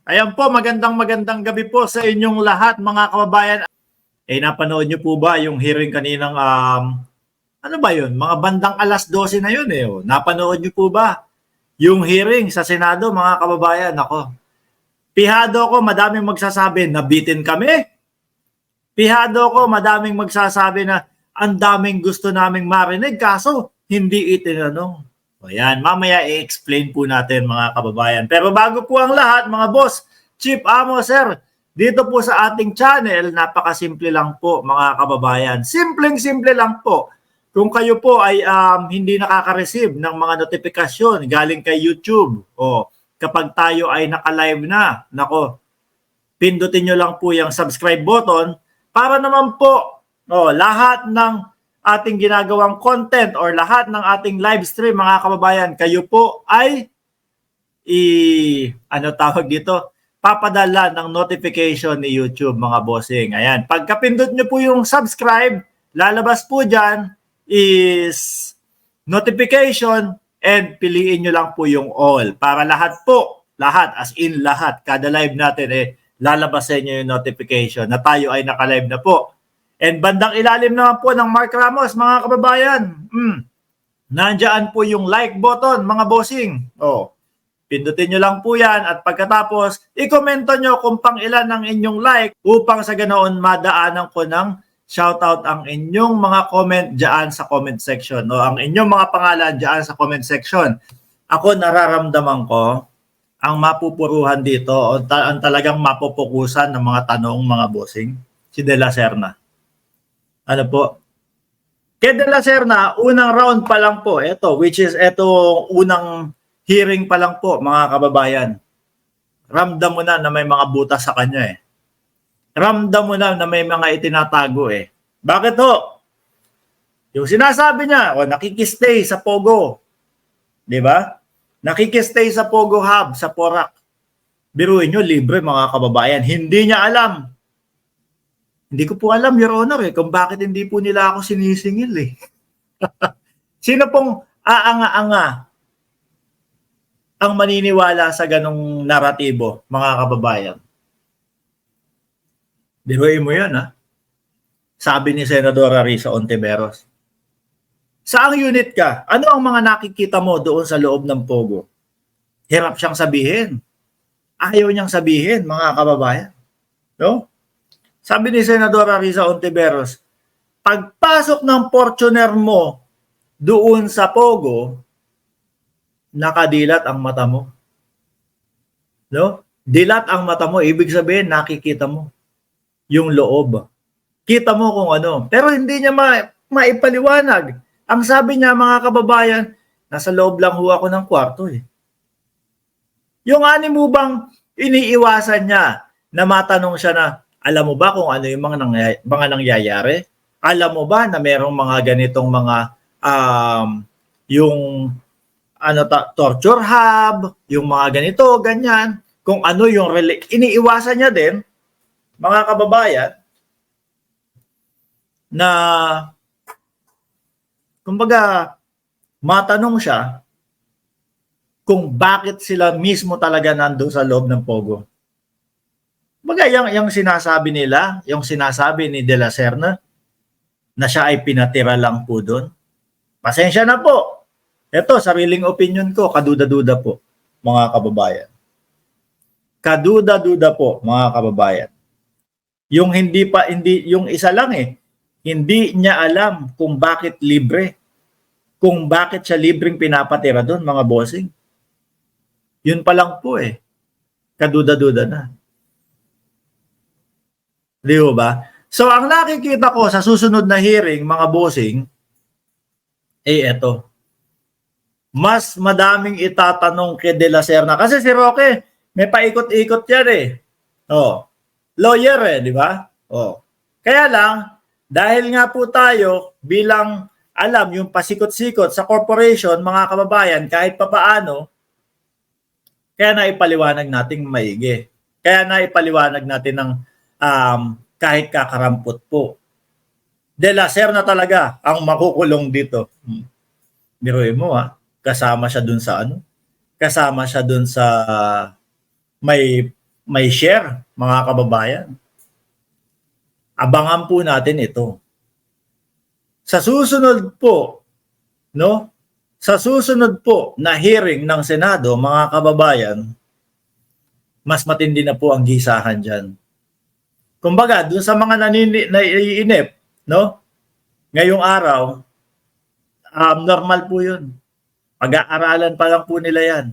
Ayan po, magandang gabi po sa inyong lahat mga kababayan. Napanood niyo po ba yung hearing kaninang ano ba yun? Mga bandang alas 12 na yun eh. Napanood niyo po ba yung hearing sa Senado mga kababayan? Ako, pihado ako, madaming magsasabi nabitin kami. Pihado ako, madaming magsasabi na ang daming gusto naming marinig kaso hindi itinanong. O yan, mamaya i-explain po natin mga kababayan. Pero bago po ang lahat, mga boss, Chief Amo, Sir, dito po sa ating channel, napakasimple lang po mga kababayan. Simpleng-simple lang po. Kung kayo po ay hindi nakaka-receive ng mga notifikasyon galing kay YouTube o kapag tayo ay naka-live na, nako, pindutin nyo lang po yung subscribe button para naman po lahat ng ating ginagawang content or lahat ng ating live stream mga kababayan, kayo po ay papadala ng notification ni YouTube mga bossing. Ayan, pagkapindot nyo po yung subscribe, lalabas po dyan is notification and piliin nyo lang po yung all para lahat po, lahat as in lahat, kada live natin lalabas sa inyo yung notification na tayo ay naka-live na po. And bandang ilalim naman po ng Mark Ramos, mga kababayan. Nandiyan po yung like button, mga bossing. Pindutin nyo lang po yan at pagkatapos, i-komento nyo kung pang ilan ng inyong like upang sa ganoon madaanan ko ng shoutout ang inyong mga comment dyan sa comment section. Ang inyong mga pangalan dyan sa comment section. Ako nararamdaman ko ang mapupuruhan dito o ang talagang mapupukusan ng mga tanong mga bossing, si De La Serna. Ano po? Kay De La Serna, unang round pa lang po, which is unang hearing pa lang po, mga kababayan. Ramdam mo na may mga butas sa kanya eh. Ramdam mo na may mga itinatago eh. Bakit ho? Yung sinasabi niya, nakikistay sa Pogo. Di ba? Nakikistay sa Pogo Hub, sa Porac. Biruin nyo, libre mga kababayan. Hindi niya alam. Hindi ko po alam, Your Honor, kung bakit hindi po nila ako sinisingil eh. Sino pong aanga-anga ang maniniwala sa ganong naratibo, mga kababayan? Biruin mo yan, ha? Sabi ni Senadora Risa Ontiveros. Saang unit ka? Ano ang mga nakikita mo doon sa loob ng Pogo? Hirap siyang sabihin. Ayaw niyang sabihin, mga kababayan. No? Sabi ni Senadora Risa Ontiveros, pagpasok ng Fortuner mo doon sa Pogo, nakadilat ang mata mo. No? Dilat ang mata mo, ibig sabihin nakikita mo yung loob. Kita mo kung ano. Pero hindi niya maipaliwanag. Ang sabi niya, mga kababayan, nasa loob lang ho ako ng kwarto eh. Yung ani mo bang iniiwasan niya na matanong siya na, alam mo ba kung ano yung mga nangyayari? Alam mo ba na merong mga ganitong mga yung torture hub, yung mga ganito, ganyan. Kung ano yung iniiwasan niya din, mga kababayan, na kumbaga matanong siya kung bakit sila mismo talaga nandoon sa loob ng Pogo. Bagay yung sinasabi nila, yung sinasabi ni De La Serna na siya ay pinatira lang po doon. Pasensya na po. Ito, sariling opinion ko, kaduda-duda po, mga kababayan. Kaduda-duda po, mga kababayan. Yung yung isa lang hindi niya alam kung bakit libre. Kung bakit siya libreng pinapatira doon, mga bossing. Yun pa lang po kaduda-duda na. Di ba? So, ang nakikita ko sa susunod na hearing, mga bossing, eto. Mas madaming itatanong kay De La Serna. Kasi si Roque, may paikot-ikot yan lawyer di ba? Kaya lang, dahil nga po tayo bilang alam yung pasikot-sikot sa corporation, mga kababayan, kahit papaano, kaya naipaliwanag natin maigi. Kaya naipaliwanag natin ng kahit kakarampot po. De La Serna talaga ang makukulong dito. Biruin mo kasama siya dun sa kasama siya dun sa may share, mga kababayan. Abangan po natin ito. Sa susunod po, no? Sa susunod po na hearing ng Senado, mga kababayan, mas matindi na po ang gisahan diyan. Kumbaga, dun sa mga naiinip, no? Ngayong araw, normal po 'yun. Pag-aaralan pa lang po nila 'yan,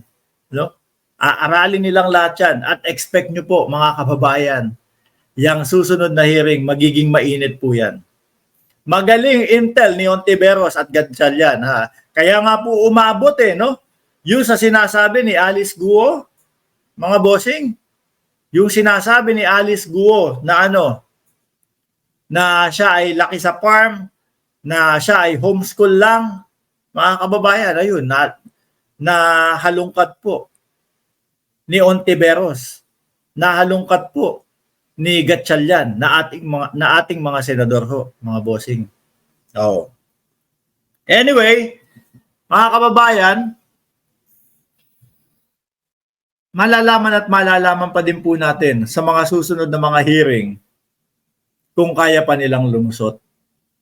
no? Aaralin nilang lahat 'yan at expect nyo po, mga kababayan, yang susunod na hearing magiging mainit po 'yan. Magaling intel ni Ontiveros at Gatchalian, ha. Kaya nga po umabot no? Yung sa sinasabi ni Alice Guo, mga bossing, yung sinasabi ni Alice Guo na na siya ay laki sa farm, na siya ay homeschool lang, mga kababayan, ayun, na halungkat po ni Ontiveros, na halungkat po ni Gatchalian, na ating mga senador ho, mga bossing. Oh. Anyway, mga kababayan, malalaman pa din po natin sa mga susunod na mga hearing kung kaya pa nilang lumusot.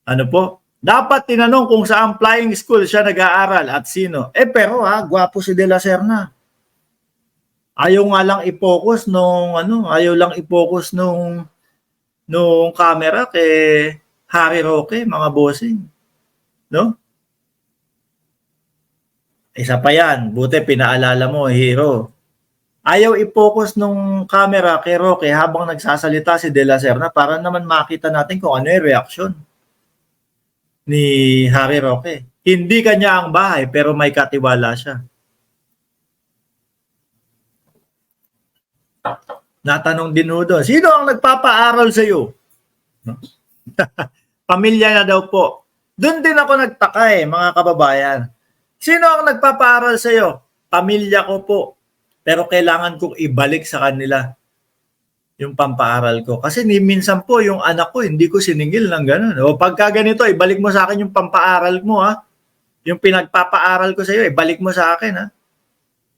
Ano po? Dapat tinanong kung saan flying school siya nag-aaral at sino. Pero gwapo si De La Serna. Ayaw nga lang i-focus nung camera kay Harry Roque, mga bossing. No? Isa pa yan. Buti pinaalala mo, hero. Ayaw i-focus nung camera kay Roque habang nagsasalita si De La Serna para naman makita natin kung ano yung reaksyon ni Harry Roque. Hindi kanya ang bahay pero may katiwala siya. Natanong din ho doon, sino ang nagpapaaral sa iyo? No? Pamilya na daw po. Doon din ako nagtaka mga kababayan. Sino ang nagpapaaral sa iyo? Pamilya ko po. Pero kailangan kong ibalik sa kanila yung pampaaral ko. Kasi minsan po yung anak ko, hindi ko siningil ng ganun. O pagka ganito, ibalik mo sa akin yung pampaaral mo, ha? Yung pinagpapaaral ko sa iyo, ibalik mo sa akin, ha?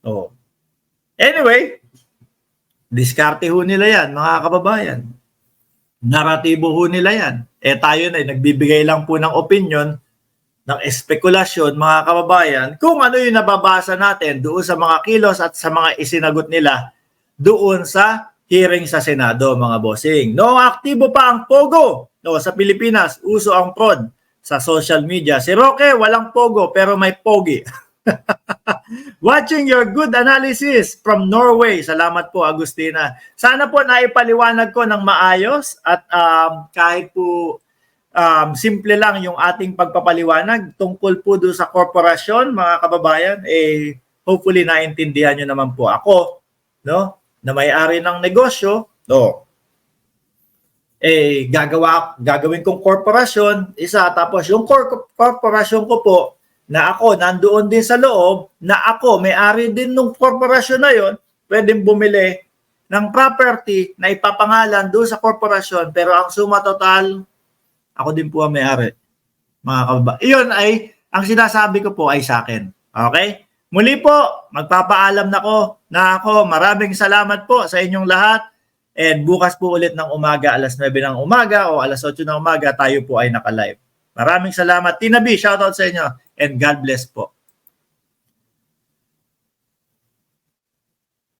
O. Anyway, diskarte ho nila yan, mga kababayan. Naratibo ho nila yan. Tayo na, nagbibigay lang po ng opinion, ng espekulasyon, mga kababayan, kung ano yung nababasa natin doon sa mga kilos at sa mga isinagot nila doon sa hearing sa Senado, mga bossing. No, aktibo pa ang Pogo. No, sa Pilipinas, uso ang fraud sa social media. Si Roque, walang Pogo, pero may Pogi. Watching your good analysis from Norway. Salamat po, Agustina. Sana po naipaliwanag ko ng maayos at kahit po simple lang yung ating pagpapaliwanag tungkol po doon sa korporasyon, mga kababayan, hopefully naintindihan nyo naman po ako, no? Na may-ari ng negosyo, gagawin kong korporasyon, isa, tapos yung korporasyon ko po, na ako nandoon din sa loob, na ako may-ari din ng korporasyon na yon, pwedeng bumili ng property na ipapangalan doon sa korporasyon, pero ang suma total, ako din po ang may-ari, mga kababayan. Iyon ay, ang sinasabi ko po ay sa akin. Okay? Muli po, magpapaalam na ako. Maraming salamat po sa inyong lahat. And bukas po ulit ng umaga, alas 9 ng umaga o alas 8 ng umaga, tayo po ay naka-live. Maraming salamat. Tina B, shoutout sa inyo. And God bless po.